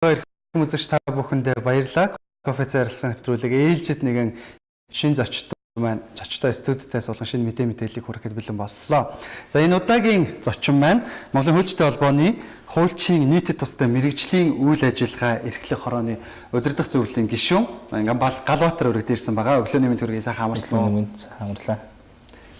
Үзэгч та бүхэндээ баярлалаа. Кофе зарласан нэвтрүүлэг ээлжид нэгэн шин зочтой маань зочтой студидээс болон шинэ мэдээллийг хүрэхэд бэлэн боллоо. За энэ удаагийн зочин маань Монголын хуульчдын холбооны хуульчийн нийтэд тустай мэрэгжлийн үйл ажиллагаа эрхлэх хорооны удирдах зөвлөлийн гишүүн Галбаатар өргөд ирсэн байгаа. Өглөөний мэнд хүргэе. Сайхан амарлаа.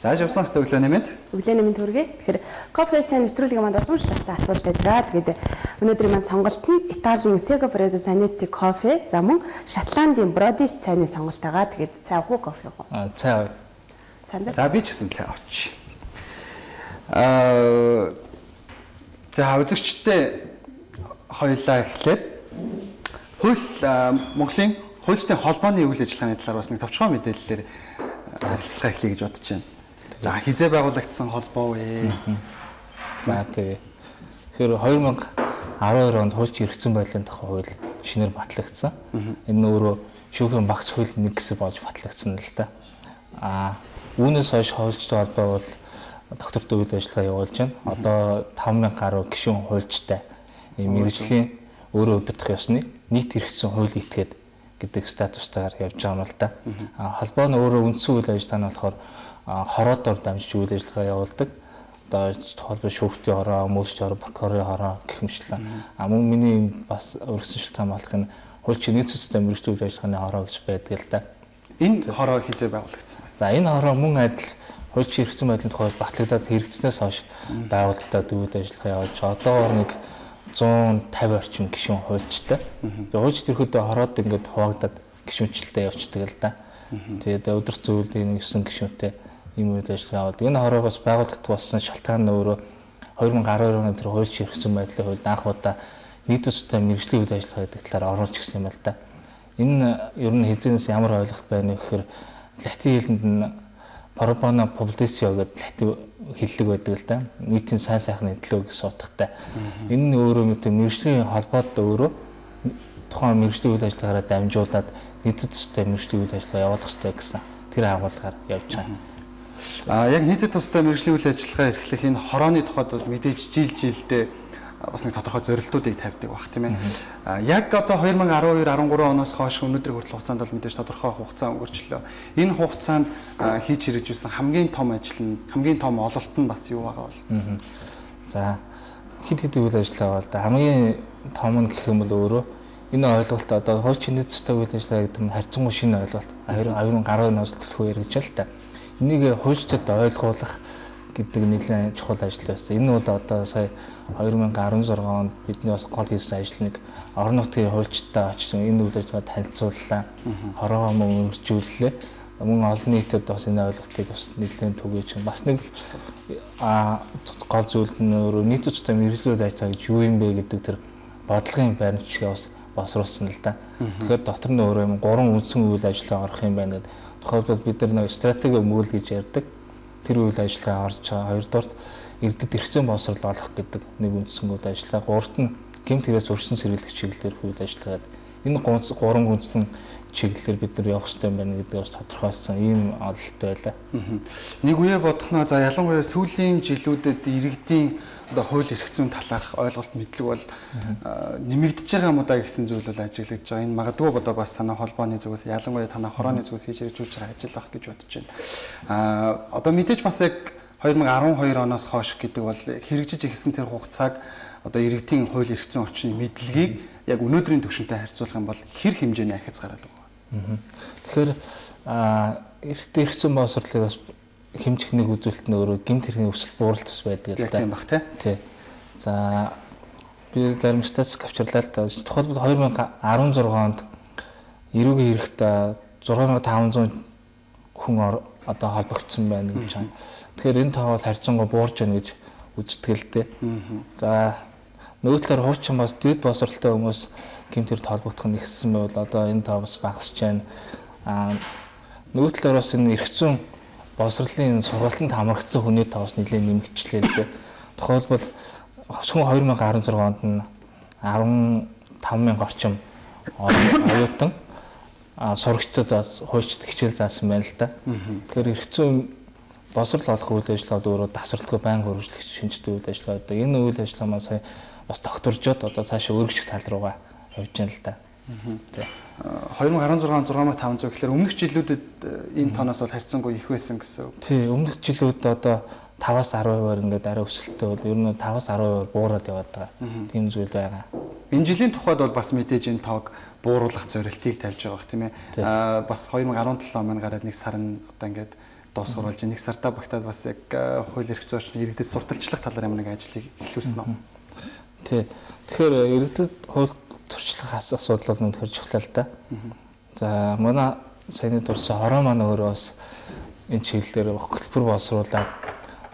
За явсан өглөөний мэнд. Өглөөний мэнд хүргэе. Тэгэхээр кофе сайн нэвтрүүлгийн манд уламжлалтай асуулт байдлаа. Тэгээд өнөөдрийн манд сонголт нь Италийн Segafredo Zanetti кофе, за мөн Шотландын Brodies цайны сонголтойгаа. Тэгээд цай уу кофе уу? Цай. За би ч гэсэн цай авч. За үзэгчтэй хоёулаа эхлээд Монголын хуульчдын холбооны үйл ажиллагааны талаар бас нэг товчхон мэдээллээр харилцаа эхлэе гэж бодож байна. За хизээ байгуулагдсан холбоо вэ? За тэгэхээр 2012 онд хуульчийн эрхцэн байдлын тухай хууль шинээр батлагдсан. Энэ өөрөө шүүхийн багц хууль нэг хэсэг болж батлагдсан л да. Үүнээс хойш хуульчдын холбоо бол доктортой үйл ажиллагаа явуулж байна. Одоо 5000 гаруй гишүүн хуульчтай мэргэжлийн өөрөө удирдах ёсны нийт эрхцэн хуулийн этгээд гэдэг статустаар явж байгаа юм л да. Холбоо нь өөрөө үндсэн үйл ажиллагаа нь болохоор хороодоор дамжиж үйл ажиллагаа явуулдаг. Одоо холбоо шүүхтийн хороо, мөсч хороо, прокурорын хороо гэх мэтлэн. Мөн миний бас өргөсөн шалтгаан болох нь хуульчийн нийт систем мэргэжлийн үйл ажиллагааны хороо гэж байдаг л да. Энэ хороо хизээ байгуулагдсан. За энэ хороо мөн адил хуульчийн эрхцэн байдлын тухай батлагдаад хэрэгжснээс хойш байгуулагдаад үйл ажиллагаа явуулж одоогоор нэг 150 орчим гишүүн хуульчтай. Хуульч төрхөдөө хороод ингээд хуваагдаад гишүүнчлэлтэй явцдаг л да. Тэгээд өдөр зөвлөлийн 9 гишүүнтэй ийм үйл ажиллагаа явуулдаг. Энэ хороогоос байгуулагдах болсон шалтгаан нь өөрөө 2012 оны тэр хуульчийн эрхцэн байдлын хувьд анх удаа нийт устай мэргэжлийн үйл ажиллагаа гэдэг талаар оруулж гисэн юм л да. Энэ ер нь хэзээс ямар ойлголт байна вэ гэхээр латин хэлэнд нь пропоно публицио гэдэг латин хэллэг байдаг л да. Нийтийн сайн сайхны төлөө гэсэн утгатай. Энэ нь өөрөө мэргэжлийн холбоод өөрөө тухайн мэргэжлийн үйл ажиллагаараа дамжуулаад нийтэд тустай мэргэжлийн үйл ажиллагаа явуулах хэрэгтэй гэсэн тэр агуулгаар явж байгаа. Яг нийтэд тустай мэргэжлийн үйл ажиллагаа эрхлэх энэ хорооны тухайд бол мэдээж жилдээ бас нэг тодорхой зорилтуудыг тавьдаг баг тийм ээ. Яг одоо 2012-13 оноос хойш өнөөдрийн хүртэл хугацаанд бол мэдээж тодорхой хугацаа өнгөрчлөө. Энэ хугацаанд хийж хэрэгжүүлсэн хамгийн том ажил нь, хамгийн том ололт нь бас юу байгаа бол? За хэд хэдэн үйл ажиллагаа бол хамгийн том нь гэх юм бол өөрөө энэ ойлголт одоо хуульчийн нийт тустай үйл ажиллагаа гэдэг нь харьцангуй шинэ ойлголт. 2010 оноос төлөвлөгөө яригдж л та. Энийг хуульчдад ойлгуулах гэдэг нэлээд чухал ажил байсан. Энэ бол одоо сая 2016 онд бидний бас гол хийсэн ажил нэг орон нутгийн хуульчдтай очсон энэ үйл ажиллагаа танилцууллаа. Хороогоо мөн өргөжүүллээ. Мөн олон нийтэд бас энэ ойлголтыг бас нэлээд түгээж бас нэг гол зүйл нь өөрөө нийт тустай мэргэжлийн ажиллагаа гэж юу юм бэ гэдэг тэр бодлогын баримтчгээ бас босруулсан л да. Тэгэхээр дотор нь өөрөө юм 3 үндсэн үйл ажиллагаа орох юм байна гэдэг. Тухайлбал бид нар нэг стратеги өмгөөл гэж ярьдаг. Тэр үйл ажиллагаа орж байгаа. Хоёрдугаар иргэдэд эрхцэн боловсрол олох гэдэг нэг үндсэн үйл ажиллагаа. Гуравт нь гэмт хэрэгс өршин сэргийлэх чиглэлээр үйл ажиллагаа. Энэ 3 үндсэн чиглэлээр бид нар явах хэрэгтэй байна гэдэг бас тодорхойлсон ийм ололт байлаа. Нэг үе бодохноо за ялангуяа сүүлийн жилүүдэд иргэдийн одоо хууль эрх зүйн талаарх ойлголт мэдлэг бол нэмэгдэж байгаа юм удаа гэсэн зүйл бол ажиглагдж байгаа. Энэ магадгүй одоо бас танай холбооны зүгээс ялангуяа танай хорооны зүгээс хийж хэрэгжүүлж байгаа ажил байх гэж бодож байна. Одоо мэдээж бас яг 2012 оноос хойш гэдэг бол хэрэгжиж эхэлсэн тэр хугацааг одоо иргэдийн хууль эрх зүйн орчны мэдлэгийг яг өнөөдрийн түвшинтэй харьцуулах юм бол хэр хэмжээний ахиц гараад байгаа. Тэгэхээр эрхтэй эрх зүйн боловсролыг бас хэмжих нэг үзүүлэлт нь өөрөө гэмт хэргийн өсөлт бууралт бас байдаг л да. Тийм бах тий. За би зарим статистик авчирлаа л да. Тухайлбал 2016 онд эрүүгийн хэрэгт 6500 хүн одоо холбогдсон байна гэж байна. Тэгэхээр энэ тоо харьцангуй буурж байна гэж үздэг л дээ. За нөгөө талаар хуучин бас дэд боловсролтой хүмүүс гэмт хэрэг холбогдох нь ихсэн байвал одоо энэ тоо бас багасж байна. Нөгөө талаар бас энэ эрх зүйн боловсролын сургалтанд хамрагдсан хүний тоос нэлээд нэмэгчлээ л дээ. Тухайлбал 2016 онд нь 15000 орчим оюутан сурагчдад хуульчид хичээл заасан байна л да. Тэгэхээр эрх зүйн боловсрол олох үйл ажиллагаад өөрөө тасралтгүй байнга хөрвүүлэх шинжтэй үйл ажиллагаа. Энэ үйл ажиллагаа маань сая бас докторжоод одоо цаашаа өргөжих тал руугаа явж байна л да. 2016 6500 гэхээр өмнөх жилүүдэд энэ тооноос бол харьцангуй их байсан гэсэн үг. Тий, өмнөх жилүүд одоо 5-аас 10%-аар ингээд арай өсөлттэй бол ер нь 5-аас 10% буураад яваад байгаа. Тийм зүйл байгаа. Энэ жилийн тухайд бол бас мэдээж энэ тоог бууруулах зорилтыг тавьж байгаа бох тийм ээ. Бас 2017 он гараад нэг сар нь одоо ингээд дуусгуулж нэг сартаа багтаад бас яг хууль эрх зүйн иргэдэд сурталчлах талаар ямар нэг ажлыг эхлүүлсэн үү? Тий. Тэгэхээр иргэдэд хууль туршлах асуудал бол үнэхээр чухал л да. За манай саяны дурсан хороо маань өөрөө бас энэ чиглэлээр хөтөлбөр боловсруулаад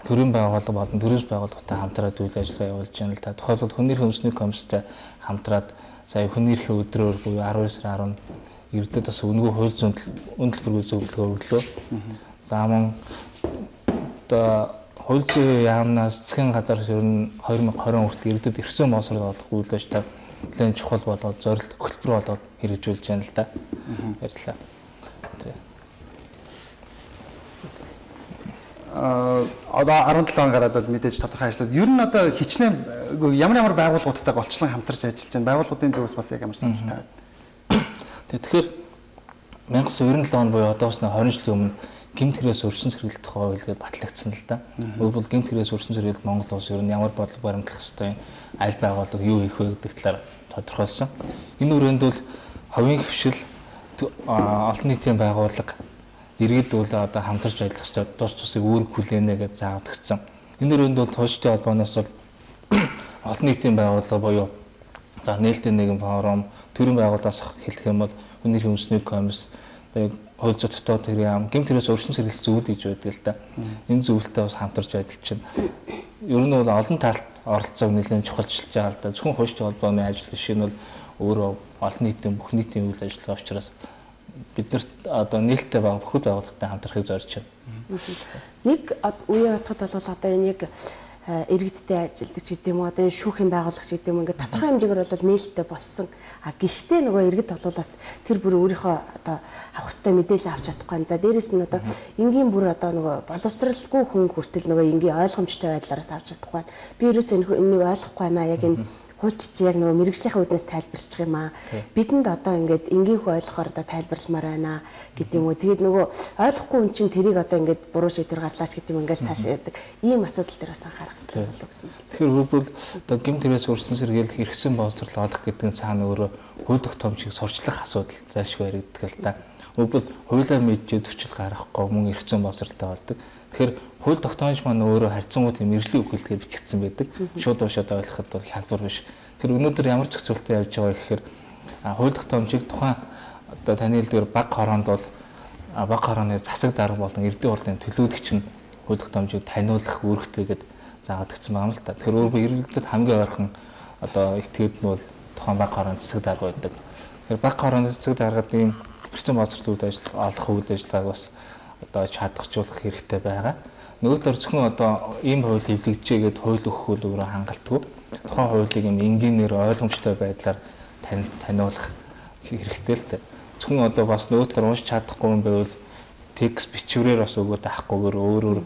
төрийн байгууллага болон төрийн байгууллагатай хамтраад үйл ажиллагаа явуулж байна л да. Тухайлбал хүн нэрийн өмсний комисстэй хамтраад сая хүн нэрийн өдрөөр буюу 12 сарын 10-нд иргэдэд бас үнэгүй хууль зүйн үнэлбэр зөвлөгөө өглөө. За мөн одоо хууль зүйн яамнаас засгийн газраас ер нь 2020 хүртэл иргэдэд эрхсэн боловсрол олох үйл ажиллагаа нэлээд чухал болоод зорилт хөтөлбөр болоод хэрэгжүүлж байна л да. Баярлалаа. Одоо 17 он гараад мэдээж тодорхой ажлууд ер нь одоо хичнээн ямар байгууллагуудтай голчлон хамтарч ажиллаж байна. Байгууллагуудын зөвс бас яг ямар саналтай байна. Тэгэхээр 1997 он буюу одоос нь 20 жилийн өмнө гэмт хэрэгээс өршин сэргийлэх тухай хууль гээд батлагдсан л да. Өөрөөр гэмт хэрэгээс өршин сэргийлэх Монгол улс ер нь ямар бодлого баримтлах ёстой, аль байгууллага юу хийх вэ гэдэг талаар тодорхойлсон. Энэ үрээнд бол хувийн хвшил олон нийтийн байгууллага иргэд бол одоо хамтарч ажиллах ёстой тус тусыг үүрэг хүлээнэ гэж заавардагдсан. Энэ үрээнд бол тууштай холбооноос бол олон нийтийн байгууллага буюу за нээлттэй нэгэн форум, төрийн байгууллагаас хэлэх юм бол хүний хүмүүсний комисс, хууль зүйн дотоод хэрэг яам, гэмт хэрэгээс өршин сэргийлэх зүйл гэж байдаг л да. Энэ зүйлтэй бас хамтарч ажиллаж байна. Ер нь бол олон талт оролцоог нэлээд чухалчилж байгаа л да. Зөвхөн хуульчтай холбооны ажил биш нь бол өөрөө олон нийтийн бүх нийтийн үйл ажиллагаа учраас бид нарт одоо нээлттэй баг бүхэл байгууллагатай хамтрахыг зорж байна. Нэг үеийн утгад бол одоо энэ яг иргэдтэй ажилдаг ч гэдэм үү одоо энэ шүүхийн байгууллага ч гэдэм үү ингээд тодорхой хэмжээгээр бол нээлттэй болсон. Гэхдээ нөгөө иргэд бол бас тэр бүр өөрийнхөө одоо авах ёстой мэдээлэл авч чадахгүй. За дээрэс нь одоо энгийн бүр одоо нөгөө боловсралгүй хүн хүртэл нөгөө энгийн ойлгомжтой байдлаараас авч чадахгүй. Би ерөөсөө энийг ойлгохгүй байна. Яг энэ хуульчид яг нөгөө мэрэгжлийн үүднээс тайлбарчих юм аа. Бидэнд одоо ингээд энгийнх ойлгохоор одоо тайлбарламаар байна гэдэг юм уу. Тэгээд нөгөө ойлгохгүй хүн чинь тэрийг одоо ингээд буруу шийдвэр гарлаач гэдэг юм ингээд цааш яадаг. Ийм асуудал дээр бас анхаарах хэрэгтэй болов гэсэн. Тэгэхээр өөрөөр одоо гэмт хэрэгээс өрсөн сэргийлэх хэрэгсэн боловсрол олох гэдэг нь цаана өөрөө хууль тогтоомжийг сурчлах асуудал зайлшгүй яригддаг л да. Өөрөөр хуулиар мэдж төвчл гаргахгүй мөн хэрэгсэн боловсролтой болдог. Тэгэхээр хууль тогтоомж маань өөрөө харьцангуй мэрэгжлийн өгүүлбэрээр бичигдсэн байдаг. Шууд уушаад ойлгоход бол хялбар биш. Тэр өнөөдөр ямар зохицуултад явж байгаа гэхээр хууль тогтоомжийг тухайн одоо таны хэлдгээр баг хороонд бол баг хорооны засаг дарга болон эрдэнэ хурлын төлөөлөгч нь хууль тогтоомжийг таниулах үүрэгтэйгээд заагдагдсан байна л та. Тэгэхээр өөрөөр иргэдэд хамгийн ойрхон одоо этгээд нь бол тухайн баг хорооны засаг дарга байдаг. Тэгэхээр баг хорооны засаг даргад ийм хэрэгцээ боловсрол үйл ажиллагаа олох үйл ажиллагааг бас одоо чадахжуулах хэрэгтэй байгаа. Нөгөө талаар зөвхөн одоо ийм хууль хэвлэгдэжээгээд хууль өгөх үйл өөрөө хангалтгүй. Тухайн хуулийг юм энгийнээр ойлгомжтой байдлаар таниулах хэрэгтэй л дээ. Зөвхөн одоо бас нөгөө талаар уншиж чадахгүй юм байвал текст бичвэрээр бас өгөөд авахгүйгээр өөрөөр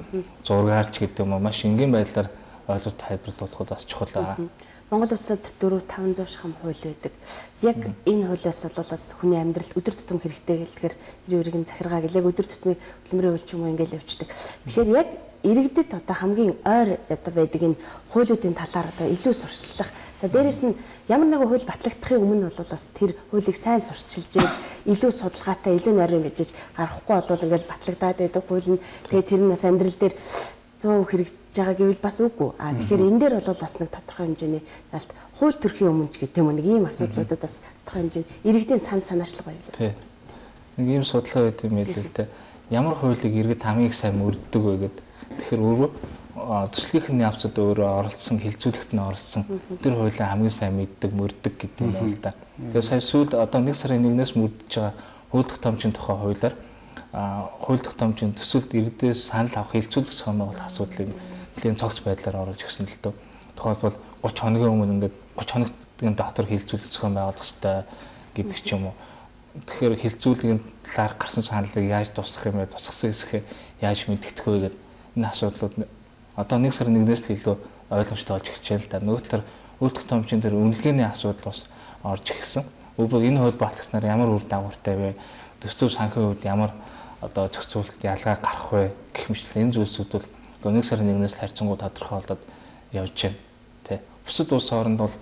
зургаарч гэдэг юм маш энгийн байдлаар ойлгож тайлбарлуулахад бас чухал байгаа. Монгол улсад 4-500 шахам хууль байдаг. Яг энэ хуулиас бол бас хүний амьдрал өдөр тутам хэрэгтэй гэлтгэр ирүүрийн захиргаа гэлэг өдөр тутмын хөдөлмөрийн үйл юм ингээл явчихдаг. Тэгэхээр яг иргэдэд одоо хамгийн ойр одоо байдаг энэ хуулиудын талаар одоо илүү сурчлах. За дээрэс нь ямар нэгэн хууль батлагдахын өмнө бол бас тэр хуулийг сайн сурчилж ээж илүү судалгаатай, илүү нарийн bijж гарахгүй бол ингээл батлагдаад байдаг хууль нь. Тэгээ тэр нь бас амьдрал дээр 100% хэрэгжиж байгаа гэвэл бас үгүй. Тэгэхээр энэ дээр бол бас нэг тодорхой хэмжээний залт хууль төрхийн өмнө ч гэдэг юм нэг ийм асуудлуудад бас тодорхой хэмжээний иргэдийн санаачлага байлаа. Тийм. Нэг ийм судалгаа байт юм л л дээ. Ямар хуулийг иргэд хамгийн сайн мөрддөг вэ гэдэг. Тэгэхээр өөрөө төслийнхний явцад өөрөө оролцсон, хилцүүлэгт нь оролцсон тэр хуулийг хамгийн сайн мэддэг, мөрддөг гэдэг юм байна л да. Тэгэхээр сая сүүлд одоо 1 сарын 1-ээс мөрдөж байгаа хууль тогтоомжийн тухай хуулиар хууль тогтоомжийн төсөлд иргэдээс санал авах хилцүүлэх сонирхол асуудлыг нэлийн цогц байдлаар оруулж өгсөн л дөө. Тухайлбал 30 хоногийн өмнө ингээд 30 хоногийн дотор хилцүүлэх зохион байгуулах хэрэгтэй гэдэг ч юм уу. Тэгэхээр хилцүүлгийн талаар гарсан саналыг яаж тусах юм бэ? Тусгасан хэсгээ яаж мэдэгдэх вэ гэдэг энэ асуудлууд одоо 1 сарын 1-ээс илүү ойлгомжтой болж эхэлж байна л да. Нөгөө талаар Үйлдэх томчин дээр үнэлгээний асуудал бас орж ирсэн. Өөрөөр энэ хууль батлагснаар ямар үр дагавартай вэ? Төсөв санхүүгийн үед ямар одоо зохицуулалт ялгаа гарах вэ гэх мэт энэ зүйлсүүд бол одоо 1 сарын 1-ээс харьцангуй тодорхойлоод явж байна. Тэ. Бусад улс хооронд бол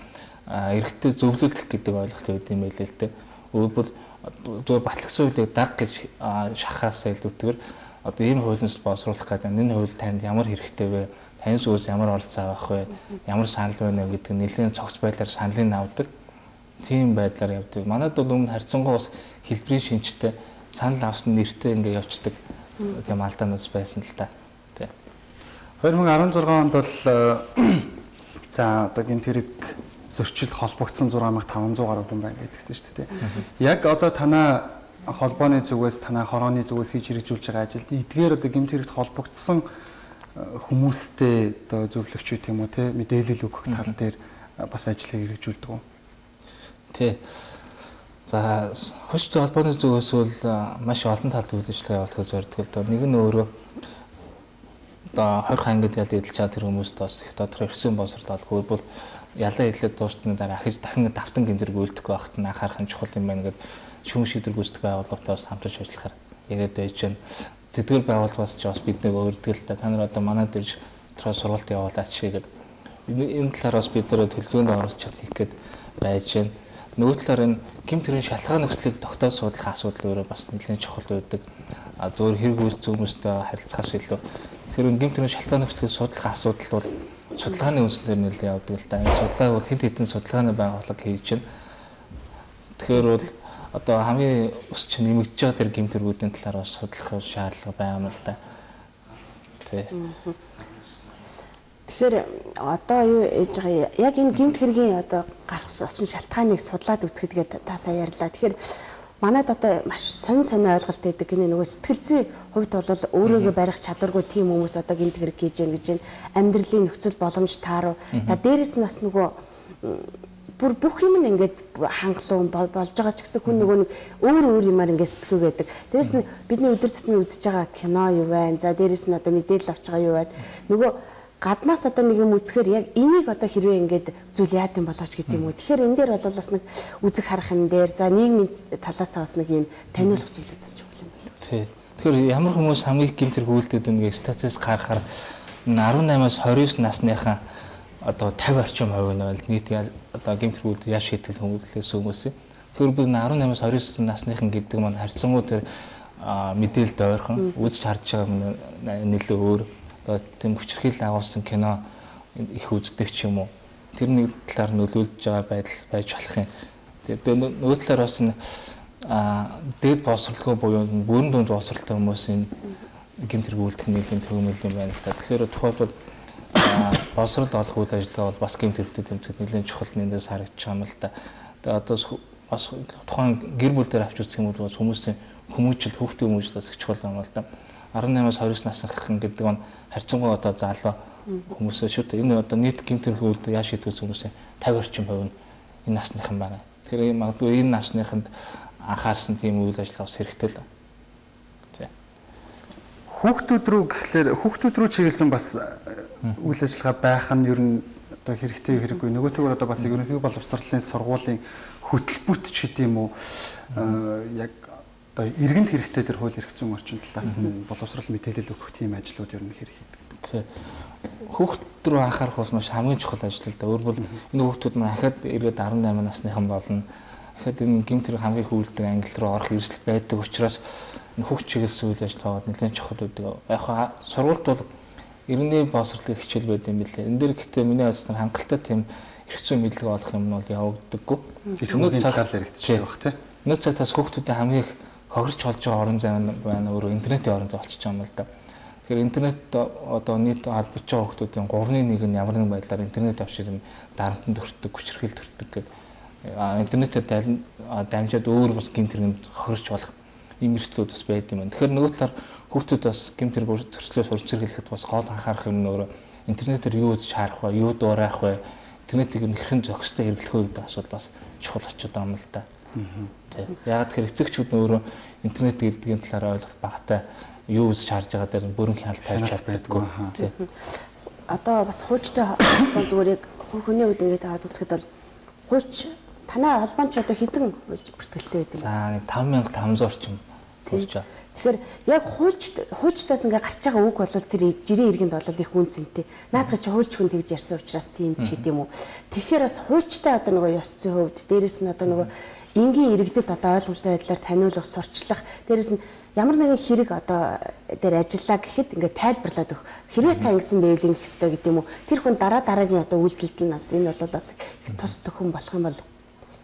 эрэгтэй зөвлөлдөх гэдэг ойлголт өгд юм байл л дээ. Өөрөөр зөв батлагсан үйлийг даг гэж шахахаас илүүтэйгээр одоо ийм хуулиас боловсруулах гэдэг энэ хууль танд ямар хэрэгтэй вэ? Таны зүгээс ямар оролцоо авах вэ? Ямар санал байна вэ гэдэг нэлээд цогц байдлаар саналыг авдаг. Тийм байдлаар явдаг. Манайд бол өмнө харьцангуй бас хэлбэрийн шинжтэй санал авсан нэртэй ингээ явцдаг тийм алдаанууд байсан л та. Тэ. 2016 онд бол за одоо гэмт хэрэг зөрчил холбогдсон 6500 гаруй хүн байна гэдгийгсэн шүү дээ. Яг одоо танаа холбооны зүгээс танаа хорооны зүгээс хийж хэрэгжүүлж байгаа ажилд эдгээр одоо гэмт хэрэгт холбогдсон хүмүүстэй одоо зөвлөгч үү тийм үү те мэдээлэл өгөх тал дээр бас ажлыг хэрэгжүүлдэг үү? Тий. За хошд холбооны зүгээс бол маш олон талд үйл ажиллагаа явуулах зордгоо. Нэг нь өөрөө одоо 20 хангад яд эдэлж чад тэр хүмүүст бас их тодорхой өрсөн боловсрол олгүй бол ялаа хэлээд дуустны дараа дахин давтан гэмтэрэг үйлдэх байхад нь анхаарах нь чухал юм байна гэдэг шүүн шийдвэр гүйцэтгэх байгууллагатаас хамтарч ажиллахаар яриад байж байна. Тэдгээр байгууллагаас ч бас бид нэг өөрөлдөл та нар одоо манай дээр сургалт явуулаач гэдэг. Энэ талаараас бид нэр төлөвлөгөөнд оролцож хийх гээд байж байна. Нөгөө талаар энэ гэмт хэргийн шалтгаан нөхцөлийг тогтоож судлах асуудал өөрөө бас нэлээд чухал байдаг. Зөвөр хэрэг үүссэн хүмүүстэй харилцахаас илүү тэр гэмт хэргийн шалтгаан нөхцөлийг судлах асуудал бол судалгааны үндсээр нэлээд явдаг л да. Энэ судалгаа бол хэд хэдэн судалгааны байгууллага хийж байна. Тэгэхээр бол одоо хамгийн өсч нэмэгдэж байгаа тэр гэмт хэрэгүүдийн талаар бас судлах шаардлага байгаа юм л да. Тэ. Тэгэхээр одоо юу ээж байгаа яг энэ гэмт хэргийн одоо гарах болсон шалтгааныг судлаад үзэхэд гээд та сая ярьлаа. Тэгэхээр манайд одоо маш сонин ойлголт байдаг. Энэ нөгөө сэтгэл зүйн хувьд бол өөрийгөө барих чадваргүй тийм хүмүүс одоо гэмт хэрэг хийж гэн гэж амьдралын нөхцөл боломж тааруу. За дээрэс нь бас нөгөө бүр бүх юм ингээд хангалуун болж байгаа ч гэсэн хүн нөгөө өөр юмар ингээд сэтгэвэдэг. Дээрэс нь бидний өдөр тутмын үзэж байгаа кино юу байна? За дээрэс нь одоо мэдээлэл авч байгаа юу байна? Нөгөө гаднаас одоо нэг юм үзэхээр яг энийг одоо хэрвээ ингээд зүйл яад юм болооч гэдэг юм уу. Тэгэхээр энэ дээр бол бас нэг үзэг харах юм дээр за нийгмийн талаас бас нэг юм таниулах зүйлүүд бас чухал юм байна. Тий. Тэгэхээр ямар хүмүүс хамгийн гэмт хэрэг үйлдэлд ингээд статистик харахаар 18-аас 29 насныхаа одоо 50 орчим хувь нь бол нийт одоо гэмт хэрэг үйлдэл яаш шийтгэл хүмүүс. Тэгэхээр бид 18-аас 29 насныхан гэдэг маань харьцангуй тэр мэдээлэлд ойрхон үзэж харж байгаа нэлээд өөр тийм хүчрхийлэл агуулсан кино их үздэг ч юм уу. Тэр нэг талаар нөлөөлж байгаа байдал байж болох юм. Тэгээд нөгөө талаар бас дээд боловсролгүй буюу бүрэн дүнд боловсролтой хүмүүсийн гэмт хэрэг үйлдэх нийгмийн төгөөмөл юм байна л та. Тэгэхээр тухайлбал боловсрол олох үйл ажиллагаа бол бас гэмт хэрэгтэй тэмцэхэд нэлээд чухал нэндээс харагдаж байгаа юм л да. Тэгээд одоо бас тухайн гэр бүл дээр авч үзэх юм бол хүмүүсийн хүмүүжил хүүхдийн хүмүүжил бас их чухал юм л да. 18-аас 29 насны гэдэг нь харьцангуй одоо залуу хүмүүсээ шүү дээ. Энэ одоо нийт гэмт хэрэг үйлдэл яаш шийдвэс хүмүүсийн 50 орчим хувь нь энэ насныхан байна. Тэгэхээр магадгүй энэ насныханд анхаарсан тийм үйл ажиллагаа бас хэрэгтэй л. Тий. Хүүхдүүд рүү гэхлээр хүүхдүүд рүү чиглэсэн бас үйл ажиллагаа байх нь ер нь одоо хэрэгтэй хэрэггүй. Нөгөөтэйгээр одоо бас ерөнхий боловсролын сургуулийн хөтөлбөрт ч гэдэг юм уу яг одоо иргэнд хэрэгтэй тэр хууль эрх зүйн орчин талаас нь боловсрол мэдээлэл өгөх тийм ажлууд ер нь хэрэг хийдэг. Хүүхд рүү анхаарах бас маш хамгийн чухал ажил л да. Өөрөөр энэ хүүхдүүд нь ахаад ирээд 18 насныхан болно. Ахаад энэ гэмт хэрэг хамгийн их үйлдэх англи руу орох эрсдэл байдаг учраас энэ хүүхд чиглэсэн үйл ажиллагаа нэлээд чухал байдаг. Яг хаа сургуульд бол иргэний боловсролын хичээл байд юм билээ. Энэ дээр гэхдээ миний хэлснээр хангалттай тийм эрх зүйн мэдлэг олох юм бол явагддаггүй. Өнөөдөр цагаар хэрэгжиж байгаа тийм. Өнөөдөр цагтаас хүүхдүүдийн хамгийн их хохирч болж байгаа орон зай байна өөрөө интернетийн орон зай болчихж байгаа юм л да. Тэгэхээр интернет одоо нийт албаж байгаа хүмүүсийн 3/1 нь ямар нэгэн байдлаар интернет авшир юм дарамтанд төртөг, хүчирхийл төртөг гэдэг интернетээр дамжаад өөр бас гэмт хэрэг хохирч болох ийм эрсдлүүд бас байд юм байна. Тэгэхээр нөгөө талаар хүүхдүүд бас гэмт хэрэг төрслөөс урьдчилгэхэд бас гол анхаарах юм нь өөрөө интернетээр юу үзэж харах вэ, юу дуурайх вэ, интернетийг хэрхэн зохистой хэрэглэх вэ гэдэг асуудал бас чухал очиод байгаа юм л да. Яг тэр эцэгчүүд өөрөө интернет гэдгийн талаар ойлголт багтай юу үзэж харж байгаа дээр бүрэн хяналт тавьж чаддаггүй. одоо бас хуульчтай холбоо зүгээр яг хүний үед ингээд аваад үзэхэд бол хуульч танай холбооч одоо хэдэн хуульч бүртгэлтэй байдаг юм? За 5500 орчим хуульч. Тэгэхээр яг хуульчтаас ингээд гарч байгаа үг бол тэр жирийн иргэнд бол их үнцэнтэй. Наадах чи хуульч хүн тэгж ярьсан учраас тийм ч гэдэг юм уу. Тэгэхээр бас хуульчтай одоо нөгөө ёс зүйн хувьд дээрэс нь одоо нөгөө энгийн иргэдэд одоо ойлгомжтой байдлаар таниулах, сурчлах, дээрэс нь ямар нэгэн хэрэг одоо дээр ажиллаа гэхэд ингээд тайлбарлаад өгөх. Хэрвээ та ингэсэн байвал ингэх хэрэгтэй гэдэг юм уу. Тэр хүн дараагийн одоо үйлдэлд нь бас энэ бол бас их тусдаг хүн болох юм бол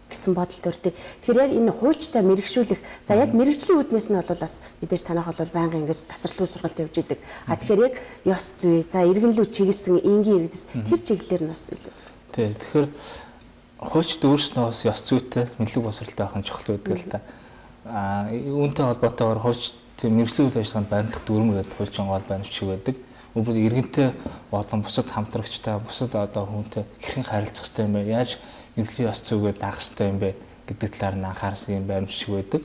гэсэн бодол төртэй. Тэгэхээр яг энэ хуульчтай мэрэгшүүлэх, за яг мэрэгжлийн үүднээс нь бол бас мэдээж танах бол байнга ингэж тасралтгүй сургалт явж идэг. Тэгэхээр яг ёс зүй, за иргэнлүү чиглэсэн энгийн иргэдэс тэр чиглэлээр нь бас тий. Тэгэхээр хуульчд өөрснөө бас ёс зүйтэй, мэдлэг боловсролтой байх нь чухал байдаг л та. Үүнтэй холбоотойгоор хуульчдын мэрэгжлийн үйл ажиллагаанд баримтлах дүрм гэдэг хуульчин гол баримтчиг байдаг. Өөрөөр иргэнтэй болон бусад хамтрагчтай, бусад одоо хүнтэй хэрхэн харилцах ёстой юм бэ? Яаж мэрэгжлийн ёс зүйгээ даах ёстой юм бэ гэдэг талаар нь анхаарсан юм баримтчиг байдаг.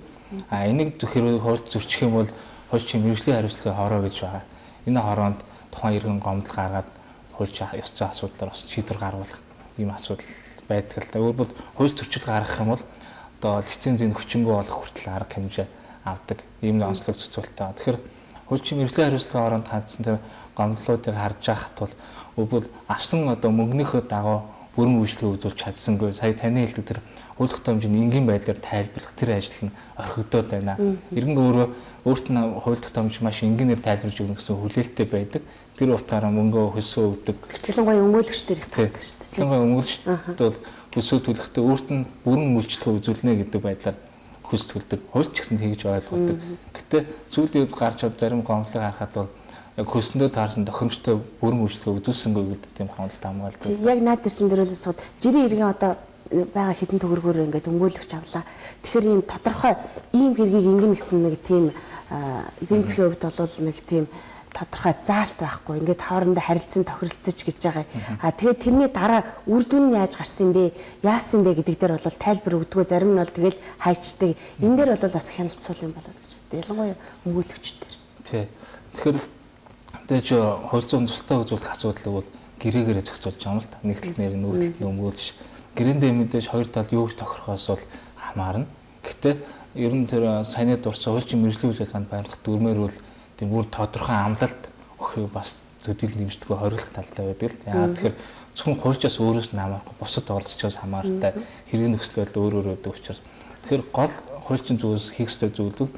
Энийг зөвхөн хуульч зөрчих юм бол хуульчийн мэрэгжлийн хариуцлагын хороо гэж байгаа. Энэ хороонд тухайн иргэн гомдол гаргаад хуульч ёс зүйн асуудлаар бас шийдвэр гаргуулах ийм асуудал байдаг л да. Өөрөөр хууль зөрчил гаргах юм бол одоо лицензийн хүчингү болох хүртэл арга хэмжээ авдаг ийм онцлог зохицуултаа. Тэгэхээр хуульчийн мэрэгжлийн хариуцлагын оронд хандсан тэр гомдлуудыг харж байхад бол өөрөөр авсан одоо мөнгөнийхөө дагуу бүрэн үйлчлэгээ үзүүлж чадсангүй. Сая таны хэлдэг тэр хууль тогтоомжийн энгийн байдлаар тайлбарлах тэр ажил нь орхигдоод байна. Иргэн өөрт нь хууль тогтоомж маш энгийнээр тайлбарж өгнө гэсэн хүлээлттэй байдаг. Тэр утгаараа мөнгөө хөлсөө өгдөг. Ялангуяа өмгөөлөгч дээр их байдаг шүү дээ. Ялангуяа өмгөөлөгчд бол хөлсөө төлөхдөө өөрт нь бүрэн үйлчлэгээ үзүүлнэ гэдэг байдлаар хөлс төлдөг. Хуульч гэсэн тэгж ойлгодог. Гэтэ сүүлийн үед гарч чад зарим гомдлыг харахад бол яг хөлсөндөө таарсан тохиромжтой бүрэн үйлчлэгээ үзүүлсэнгүй гэдэг тийм хандлт хамгаалдаг. Яг наад төрчин дөрөлөөс сууд жирийн иргэн одоо байгаа хэдэн төгрөгөөр ингээд өмгөөлөгч авлаа. Тэгэхээр ийм тодорхой ийм хэргийг ингэн гэсэн нэг тийм эдийн засгийн хувьд бол нэг тийм тодорхой заалт байхгүй. Ингээд хоорондоо харилцан тохиролцож гэж байгаа. Тэгээд тэрний дараа үр дүн нь яаж гарсан бэ? Яасан бэ гэдэг дээр бол тайлбар өгдөгөө зарим нь бол тэгэл хайчдаг. Энэ дээр бол бас хяналтцуул юм болоод гэж байна. Ялангуяа өмгөөлөгчдөр. Тий. Тэгэхээр тэгэж хууль зүйн тустай үзүүлэх асуудал бол гэрээгээрээ зохицуулж байгаа юм л та. Нэг талнэр нүүдлийн өмгөөлж гэрээндээ мэдээж хоёр талд юу гэж тохирохоос бол хамаарна. Гэхдээ ер нь тэр саяны дурсан хуульчийн мэрэгжлийн үйл ажиллагаанд баримтлах дүрмээр бол тийм бүр тодорхой амлалт өгөхийг бас зөвлөл нэмждэггүй хориглох талтай байдаг л. Яагаад тэгэхээр зөвхөн хуульчаас өөрөөс нь хамаарахгүй бусад оролцогчоос хамаартай хэрэг нөхцөл байдал өөр байдаг учраас тэгэхээр гол хуульчин зүйлс хийх ёстой зүйлүүд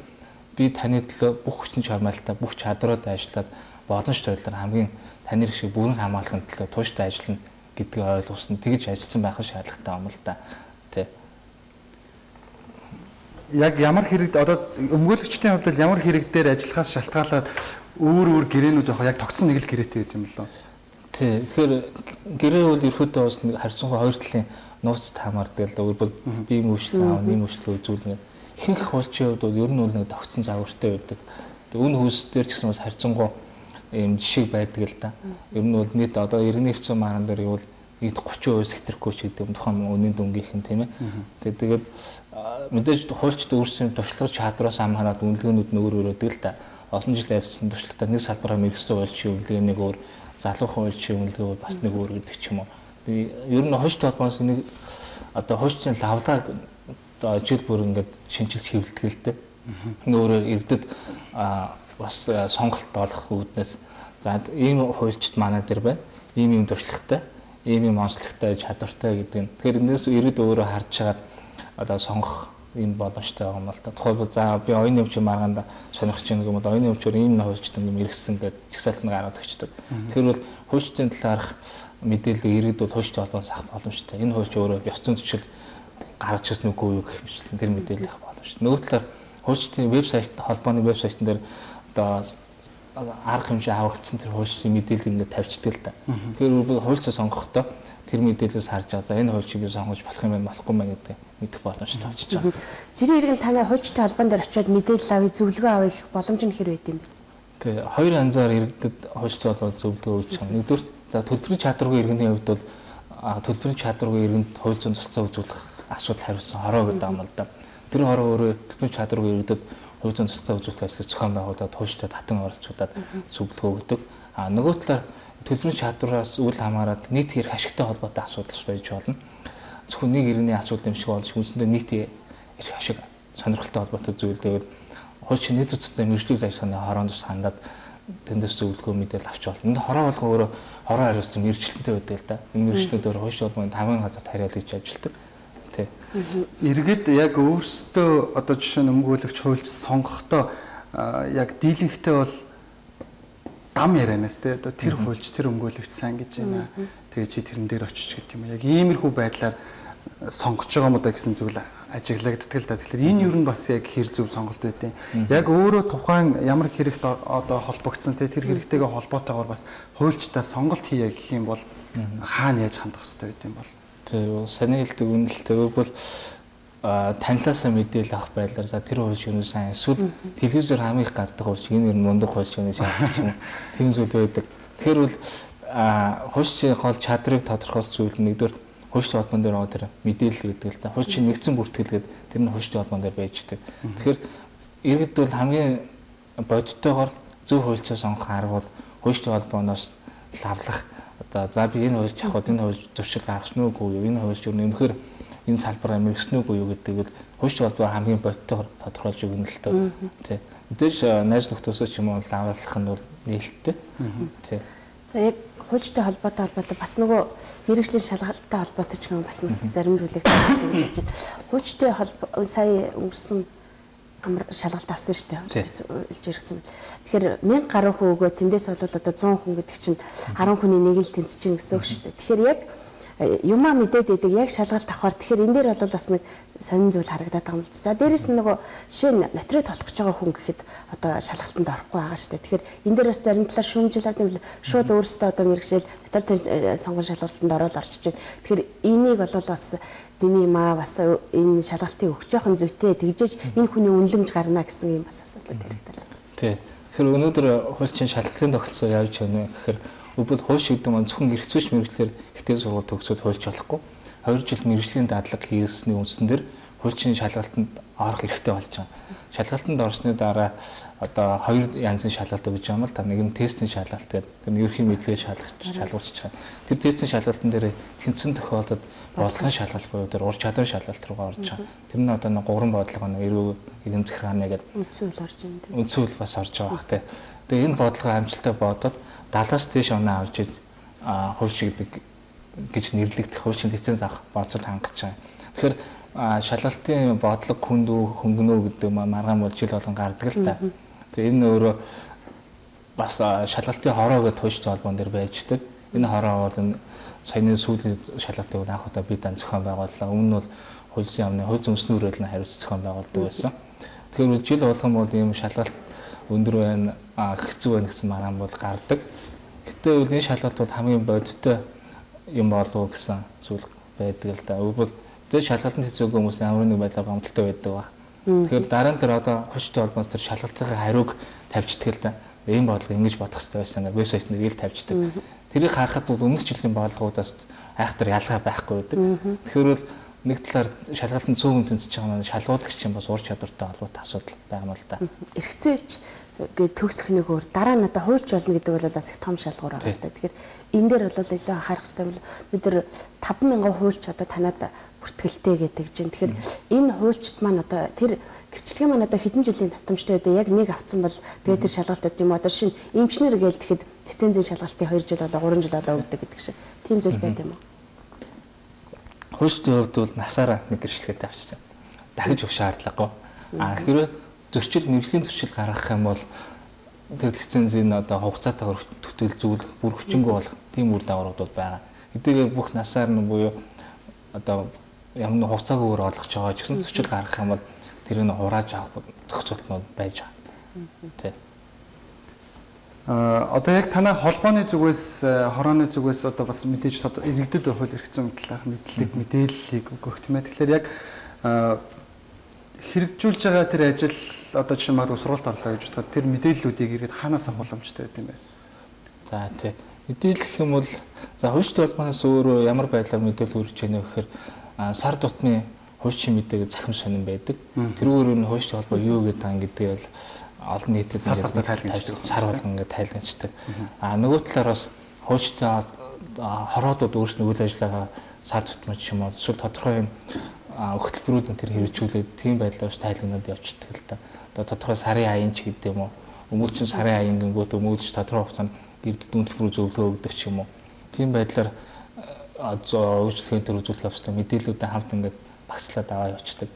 би таны төлөө бүх хүчин чармайлтаа бүх чадрууд ажиллаад боломжтой байдлаар хамгийн таны шиг бүрэн хамгаалахын төлөө тууштай ажиллана гэдгийг ойлгуулсан. Тэгж ажилласан байх шаардлагатай юм л да. Тэ. Яг ямар хэрэг одоо өмгөөлөгчдийн хувьд ямар хэрэг дээр ажиллахаас шалтгаалаад өөр гэрээнүүд яг тогтсон нэг л гэрээтэй байт юм лөө. Тий. Тэгэхээр гэрээ бол ерөөдөө бас харьцангуй хоёр талын нууцд хамаардаг л да. Өөрөөр би мөчлөө аав, нэг мөчлөө үзүүлнэ. Ихэнх хуульчийн хувьд бол ер нь бол нэг тогтсон загвартай байдаг. Үүн хүйс дээр ч гэсэн бас харьцангуй ийм жишээ байдаг л да. Ер нь бол нийт одоо иргэний хэвцэн маан дээр бол нийт 30% сэтрэхгүй ч гэдэг тухайн үнийн дүнгийнхэн тийм ээ. Тэгээд мэдээж хуульчд өөрсдийн туршлага чадвараас хамаарат үнэлгээнүүд нь өөр өгдөг л да. Олон жил ажилласан туршлагатай нэг салбараа мэргэжсэн хуульчийн үнэлгээ нэг өөр, залуу хуульчийн үнэлгээ бас нэг өөр гэдэг ч юм уу. Ер нь хуульч толгоос нэг одоо хуульчийн лавлаа одоо жил бүр ингээд шинжилж хэвлэдэг л дээ. Өөрөөр иргэдэд бас сонголт олох үүднээс за ийм хуульчд манай дээр байна. Ийм туршлагатай, ийм онцлогтой, чадвартай гэдэг нь. Тэгэхээр энэс иргэд өөрөө харж чагаад одоо сонгох ийм боломжтой байгаа юм л та. Тухайлбал за би оюуны өмчийн маргаанд сонирхож байгаа юм бол оюуны өмчөөр ийм хуульчд юм иргэсэн гэдэг чагсаалт нь гараад өгчдөг. Тэгэхээр бол хуульчдын талаарх мэдээлэл иргэд бол хуульчтай холбоос авах боломжтой. Энэ хуульч өөрөө ёс зүйн төсөл гаргаж ирсэн үгүй юу гэх мэт тэр мэдээлэл авах боломжтой. Нөгөө талаар хуульчдын вебсайт холбооны вебсайтн дээр одоо арга хэмжээ аврагдсан тэр хуульчдын мэдээлэл ингээд тавьчихдаг л да. Тэгэхээр хуульцаа сонгохдоо тэр мэдээлэлээс харж байгаа. За энэ хуульчийг сонгож болох юм байна, болохгүй мэн гэдэг мэдэх боломжтой очиж байгаа. Жирийн иргэн танай хуульчтай холбоон дээр очиод мэдээлэл авъя, зөвлөгөө авъя гэх боломж нь хэр байд юм бэ? Тэгээ хоёр янзаар иргэдэд хуульчтай бол зөвлөгөө өгч байгаа. Нэгдүгээр за төлбөрийн чадваргүй иргэний хувьд бол төлбөрийн чадваргүй иргэнд хууль зүйн тусгай үзүүлэх асуудал хариуцсан хороо гэдэг юм л да. Тэр хороо өөрөө төлбөрийн чадваргүй иргэдэд хувь зүйн тусгай үзүүлэлт ажлыг зохион байгуулад хуульчтай татан оролцуулаад зөвлөгөө өгдөг. Нөгөө талаар төлбөрийн чадвараас үл хамааран нийт хэрэг ашигтай холбоотой асуудал байж болно. Зөвхөн нэг иргэний асуудал юм шиг болж үндсэндээ нийтийн эрх ашиг сонирхолтой холбоотой зүйлээр хуульчин нийт цэцтэй мэргэжлийн ажиллагааны хороонд хандаад тэндээс зөвлөгөө мэдээлэл авч болно. Энд хороо болгон өөрөө хороо хариуцсан мэргэжилтэнтэй байдаг л да. Энэ мэргэжилтүүд өөрөө хуульчин холбоонд хамгийн газар хариалт гэж ажилладаг. Тэ. Иргэд яг өөрсдөө одоо жишээ нь өмгөөлөгч хуульч сонгохдоо яг дийлэнхтэй бол дам ярианаас тэ одоо тэр хуульч тэр өмгөөлөгч сайн гэж байна. Тэгээ чи тэрэн дээр очиж гэдэг юм. Яг иймэрхүү байдлаар сонгож байгаа юм удаа гэсэн зүйл ажиглагддаг л да. Тэгэхээр энэ юу нь бас яг хэр зөв сонголт байдیں۔ Яг өөрөө тухайн ямар хэрэгт одоо холбогдсон тэ тэр хэрэгтэйгээ холбоотойгоор бас хуульчтай сонголт хийе гэх юм бол хаана яаж хандах хэрэгтэй байд юм бол. Тэгээ саний хэлдэг үнэлэлтэй бол танилаасаа мэдээлэл авах байдлаар за тэр хуульч юу сайн эсвэл телевизээр хамгийн их гардаг хуульч энэ нь мундаг хуульч юу сайн юм. Тийм зүйл байдаг. Тэгэхээр бол хуульчийн гол чадрыг тодорхойлох зүйл нэгдүгээр хуульчийн холбоон дээр байгаа тэр мэдээлэл гэдэг л да. Хуульчийн нэгдсэн бүртгэлгээд тэр нь хуульчийн холбоон дээр байждаг. Тэгэхээр иргэд бол хамгийн бодиттойгоор зөв хуульчаа сонгох арга бол хуульчийн холбооноос лавлах одоо за би энэ хуульч авахд энэ хуульч зуршил гаргах нь үгүй юу, энэ хуульч өнөхөр энэ салбараа мэрэгсэн үгүй юу гэдэг нь хуульчийн холбоо хамгийн бодиттойгоор тодорхойлж өгнө л дөө. Тэ. Мэдээж найз нөхдөсөө ч юм уу лавлах нь бол нээлттэй. Тэ. За яг хуульчтай холбоотой бас нөгөө мэргэжлийн шалгалттай холбоотой ч юм бас зарим зүйлийг хэлж байна. Хуульчтай холбоо сая өнгөрсөн амар шалгалт авсан шүү дээ. Илж ирсэн. Тэгэхээр 1000 гаруй хүн өгөө тэндээс бол одоо 100 хүн гэдэг чинь 10 хүний нэг л тэнцэж гэсэн үг шүү дээ. Тэгэхээр яг юмаа мэдээд идэг яг шалгалт авахар тэгэхээр энэ дээр бол бас нэг сонин зүйл харагдаад байгаа юм л. За дээрэс нь нөгөө жишээ нь нотрид толох гэж байгаа хүн гэхэд одоо шалгалтанд орохгүй байгаа шүү дээ. Тэгэхээр энэ дээр бас зарим талаар шүүмжлээд юм л шууд өөрөөсөө одоо мэрэгшил дотор сонгон шалгалтанд ороод орчиж байна. Тэгэхээр энийг бол бас дэмий маа бас энэ шалгалтыг өгч явах зүйтэй тэгжээж энэ хүний үнэлэмж гарна гэсэн юм бас асуудал хэрэгтэй. Тий. Тэгэхээр өнөөдөр хуульчин шалгалтын тогтолцоо яаж байна гэхээр Өбөл хууль шийдэн маань зөвхөн эрхцүүлж мэрэгчлэр ихтэй сургууль төгсөөд хуульч болохгүй 2 жил мэрэгжлийн дадлаг хийсний үндсэн дээр хуульчийн шалгалтанд орох эрхтэй болж байгаа. Шалгалтанд орсны дараа одоо 2 янзын шалгалт өгж байгаа юм л та нэг нь тестийн шалгалт гэдэг нь ерөнхий мэдлэгээ шалгуулж байгаа. Тэр тестийн шалгалтын дээр тэнцэн тохиолдолд бодлогын шалгалт буюу тэр ур чадвар шалгалт руугаа орж байгаа. Тэр нь одоо нэг 3 бодлого нь эрүү эзэн захиргааны гэдэг үндсүүл орж байна. Үндсүүл бас орж байгаа бах те. Тэгээ энэ бодлогоо амжилттай бодоод 70-аас дээш оноо авч хуульч гэдэг гэж нэрлэгдэх хуульчин лиценз авах бодол хангаж байгаа. Тэгэхээр шалгалтын бодлого хөнгөнөө гэдэг маргаан бол жил болгон гардаг л та. Тэгээ энэ өөрөө бас шалгалтын хороо гэдэг хуульчтай холбоон дээр байждаг. Энэ хороо бол энэ саяны сүүлийн шалгалтыг анх удаа бид зохион байгууллаа. Өмнө нь бол хуульчийн яамны хувь зүйн хүрээлэн хариуц зохион байгуулдаг байсан. Тэгэхээр жил болгон бол ийм шалгалт өндөр байна, хэцүү байна гэсэн маргаан бол гардаг. Гэтэ үл энэ шалгалт бол хамгийн бодиттой юм болов гэсэн зүйл байдаг л да. Өвөл тэр шалгалтанд хэцүүгүй хүмүүс ямар нэг байдлаар гомдолтой байдаг ба. Тэгэхээр дараа нь тэр одоо хуульчтай холбоос тэр шалгалтын хариуг тавьчихдаг л да. Ийм бодлого ингэж бодох хэрэгтэй байсан. Вебсайт нэрийг тавьчихдаг. Тэрийг харахад бол өмнөх жилийн бодлогоудаас айхтар ялгаа байхгүй байдаг. Тэгэхээр бол нэг талаар шалгалтанд цөөхөн тэнцэж байгаа маань шалгуулагчийн бас ур чадвартай холбоотой асуудал байгаа юм л да. Эрхцүүлж гээд төгсөх нэг өөр дараа нь одоо хуульч болно гэдэг бол бас их том шалгуур байгаа шүү дээ. Тэгэхээр энэ дээр бол илүү анхаарах хэрэгтэй бол бид нар 50000 хуульч одоо танад бүртгэлтэй гэдэг чинь. Тэгэхээр энэ хуульчд маань одоо тэр гэрчлэгийн маань одоо хэдэн жилийн татамжтай байдаг. Яг нэг авсан бол тэгээд тэр шалгалтад юм одоо шинэ эмчнэр гээл тэгэхэд лицензийн шалгалтыг 2 жил болоо 3 жил болоо өгдөг гэдэг шиг. Тийм зүйл байд юм уу? Хуульчдын хувьд бол насаараа нэг гэрчлэгээ авчиж байна. Дахиж өгөх шаардлагагүй. Хэрвээ зөрчил мэргэжлийн зөрчил гаргах юм бол тэр лицензийн одоо хугацаатайгаар төтөл зүйл бүр хүчингү болох тийм үр дагаврууд бол байгаа. Хэдийгээр бүх насаар нь буюу одоо ямар нэг хугацаагаар олгож байгаа ч гэсэн зөрчил гаргах юм бол тэрийг хурааж авах зохицуултнууд байж байгаа. Тэ. Одоо яг танай холбооны зүгээс хорооны зүгээс одоо бас мэдээж иргэдэд хууль эрх зүйн талаарх мэдээллийг өгөх тийм ээ. Тэгэхээр яг хэрэгжүүлж байгаа тэр ажил одоо жишээ нь сургалт орлоо гэж бодоход тэр мэдээллүүдийг иргэд хаанаас авах боломжтой байд юм бэ? За тий. Мэдээлэл гэх юм бол за хуульчтай холбооноос өөрөө ямар байдлаар мэдээлэл хүргэж байна вэ гэхээр сар тутмын хуульчийн мэдээг захим сонирн байдаг. Тэрүүгээр нь хуульчийн холбоо юу гэдэг ан гэдэг бол олон нийтэд сар болгон ингээд тайлбарчдаг. Нөгөө талаар бас хуульчтай хороодууд өөрсдөө үйл ажиллагаа сар тутмын ч юм уу эсвэл тодорхой хөтөлбөрүүдэн тэр хэрэгжүүлээд тийм байдлаар тайлбарнууд явуулдаг л да. Одоо тодорхой сарын аян ч гэдэг юм уу. Өмөлчин сарын аян гингүүд өмөлж тодорхой хугацаанд эрдэнэ төлбөр зөвлөгөө өгдөг ч юм уу. Тийм байдлаар өөрчлөлтийн төр үзүүлэх авчтай мэдээллүүдээ хамт ингээд багцлаад аваа явуулдаг.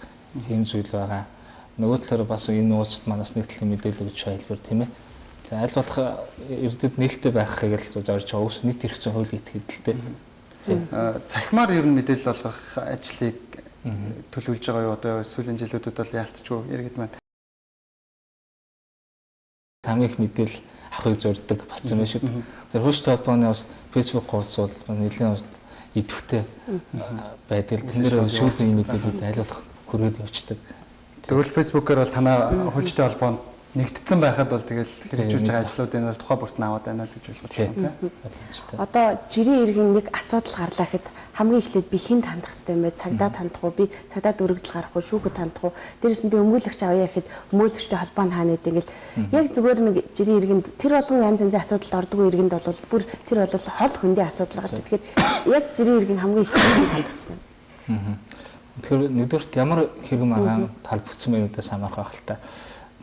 Тийм зүйл байгаа. Нөгөө талаар бас энэ уулзалт манаас нийтлэлийн мэдээлэл өгч хэлбэр тийм ээ. За аль болох эрдэд нээлттэй байхыг л зорж байгаа. Ус нийт хэрэгцээ хуулийг итгэдэлтэй. Цахимаар ер нь мэдээлэл олгох ажлыг төлөвлөж байгаа юу? Одоо сүүлийн жилүүдэд бол яалтчгүй иргэд маань хамгийн их мэдээлэл авахыг зорддог болсон байх шүү. Тэр хуульчтай холбооны бас Facebook хуудас бол нэлийн идэвхтэй байдаг. Тэндээр шүүхийн мэдээлэлүүд аль болох хүргээд явцдаг. Тэгвэл Facebook-оор бол танаа хуульчтай холбоонд нэгдсэн байхад бол тэгэл хэрэгжүүлж байгаа ажлуудын бол тухай бүрт нь аваад байна л гэж ойлгож байна тийм. Одоо жирийн иргэн нэг асуудал гарлаа гэхэд хамгийн эхлээд би хэн хандах хэрэгтэй юм бэ? Цагдаа хандах уу? Би цагдаад өргөдөл гарах уу? Шүүхэд хандах уу? Дээрээс нь би өмгөөлөгч авъя гэхэд өмгөөлөгчтэй холбоонд хаана гэдэг ингээл яг зүгээр нэг жирийн иргэнд тэр болгон янз янзын асуудалд ордог иргэнд бол бүр тэр бол хол хөндийн асуудал байгаа шүү. Тэгэхээр яг жирийн иргэн хамгийн эхлээд хандах хэрэгтэй. Тэгэхээр нэгдүгээрт ямар хэрэм агаан талбарцсан байнуудаас хамаарах байх л та.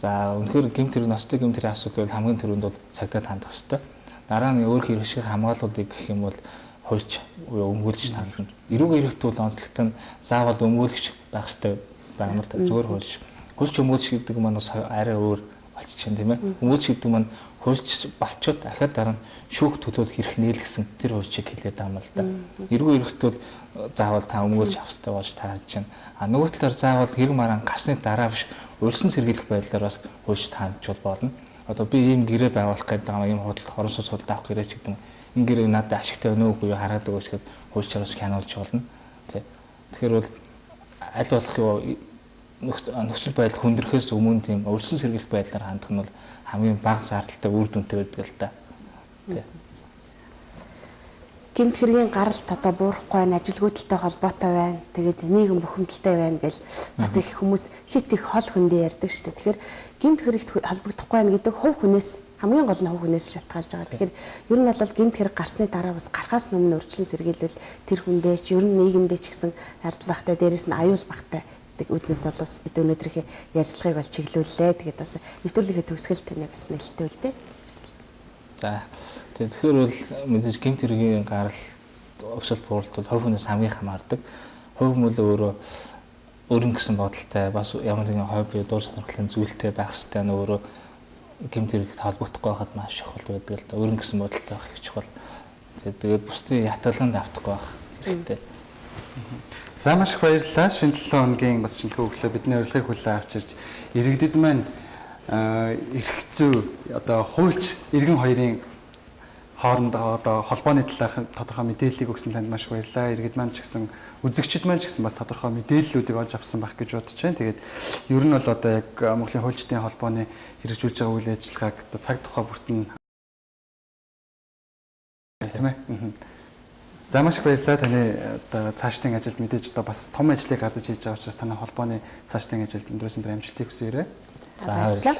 За үнэхээр гэмт хэрэг ностой гэмт хэрэг асуудал хамгийн түрүүнд бол цагдаад хандах хэрэгтэй. Дараа нь өөр хэрэгших хамгааллуудыг гэх юм бол хуульч өмгөөлөгч хандна. Эрүүг эрэхт бол онцлогтой нь заавал өмгөөлөгч байх хэрэгтэй байна л да. Зүгээр хуульч. Хуульч өмгөөлөгч гэдэг нь бас арай өөр болчихжээ тийм ээ. Өмгөөлөгч гэдэг нь хуульч балчууд дахиад дараа нь шүүх төлөөлөх хэрэг нээлгсэн тэр хуульчийг хэлээд байгаа юм л да. Эрүүг эрэхт бол заавал та өмгөөлж авах хэрэгтэй болж тааж байна. Нөгөө талаар заавал хэрэг маргаан гарсны дараа биш урьдчилан сэргийлэх байдлаар бас хуульч таамжуул болно. Одоо би ийм гэрээ байгуулах гэдэг байгаа ийм худалдаа орон сууц худалдаа авах гэрээ ч гэдэг юм. Энэ гэрээ надад ашигтай байна уугүй хараад өгөөс гэхэд хуульчараас хянуулж болно. Тэгэхээр бол аль болох нөхцөл байдал хүндрөхөөс өмнө тийм урьдчилан сэргийлэх байдлаар хандах нь бол хамгийн бага зардалтай үр дүнтэй байдаг л та. Гэмт хэргийн гаралт одоо буурахгүй байна, ажилгүйдэлтэй холбоотой байна. Тэгээд нийгэм бухимдалтай байна гэж бас их хүмүүс хит их хол хөндөө ярьдаг шүү дээ. Тэгэхээр гэмт хэрэгт холбогдохгүй байна гэдэг хувь хүнээс хамгийн гол нь хувь хүнээс шалтгаалж байгаа. Тэгэхээр ер нь бол гэмт хэрэг гарсны дараа бас гарахаас өмнө урьдчилан сэргийлвэл тэр хүндээ ч ер нь нийгэмдээ ч гэсэн ардлагтай дээрээс нь аюул багтай үүднээс бол бид өнөөдрийнхээ ярилцлагыг бол чиглүүллээ. Тэгээд бас нэвтрүүлгийн төгсгөл тэнэг бас нэлээд үл дээ. За тэгэхээр бол мэдээж гэмт хэргийн гарал өвсөлт бууралт бол хувь хүнээс хамгийн хамаардаг. Хувь хүн өөрөө өөрийн гэсэн бодолтой бас ямар нэгэн хобби дуур сонирхлын зүйлтэй байх хэрэгтэй нь өөрөө гэмт хэрэгт холбогдохгүй байхад маш чухал байдаг л да. Өөрийн гэсэн бодолтой байх их чухал. Тэгээд бусдын ятгаланд автахгүй байх хэрэгтэй. За маш их баярлалаа. Шинэ 7 хоногийн бас шинэхэн өглөө бидний урилгыг хүлээн авч ирж иргэдэд маань эрх зүй одоо хуульч иргэн хоёрын хооронд одоо холбооны талаарх тодорхой мэдээллийг өгсөн танд маш баярлалаа. Иргэд маань ч гэсэн үзэгчид маань ч гэсэн бас тодорхой мэдээллүүдийг олж авсан байх гэж бодож байна. Тэгээд ер нь бол одоо яг Монголын хуульчдын холбооны хэрэгжүүлж байгаа үйл ажиллагааг одоо цаг тухай бүртэн тийм ээ. За маш их баярлалаа. Таны одоо цаашдын ажилд мэдээж одоо бас том ажлыг гадаж хийж байгаа учраас танай холбооны цаашдын ажилд өндөөс амжилтыг хүсье. За баярлалаа.